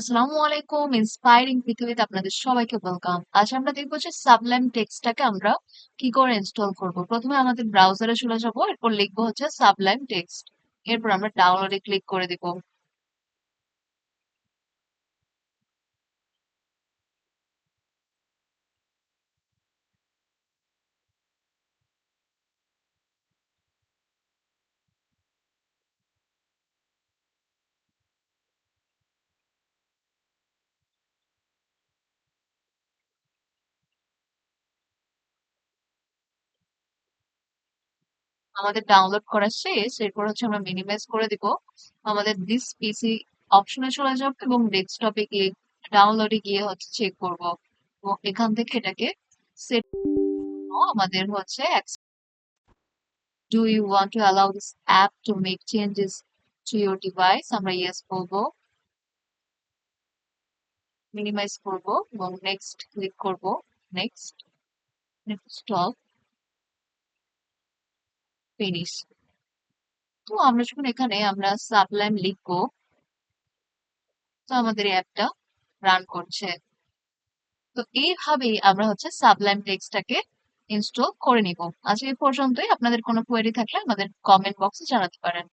আসসালামু আলাইকুম। ইন্সপায়ারিং পৃথিবীতে আপনাদের সবাইকে ওয়েলকাম। আজ আমরা দেখবো যে সাবলাইম টেক্সটটাকে আমরা কি করে ইনস্টল করব। প্রথমে আমাদের ব্রাউজারে চলে যাব, এরপর লিখবো হচ্ছে সাবলাইম টেক্সট। এরপর আমরা ডাউনলোডে ক্লিক করে দিব। আমাদের ডাউনলোড করা শেষ। এরপর হচ্ছে আমরা মিনিমাইজ করে দিব। আমাদের দিস পিসি অপশনে চলে যাব এবং ডেস্কটপে গিয়ে ডাউনলোডে গিয়ে হচ্ছে চেক করব এবং এখান থেকে এটাকে সেট আমাদের হচ্ছে Do you want to allow this app to make changes to your device? আমরা yes বলবো, মিনিমাইজ করব এবং নেক্সট ক্লিক করব। Next, stop, finish. তো আমরা যখন এখানে আমরা সাবলাইম লিখবো, তো আমাদের অ্যাপটা রান করছে। তো এইভাবেই আমরা হচ্ছে সাবলাইম টেক্সটটাকে ইনস্টল করে নিব। আজকে এই পর্যন্তই। আপনাদের কোনো কোয়েরি থাকলে আমাদের কমেন্ট বক্সে জানাতে পারেন।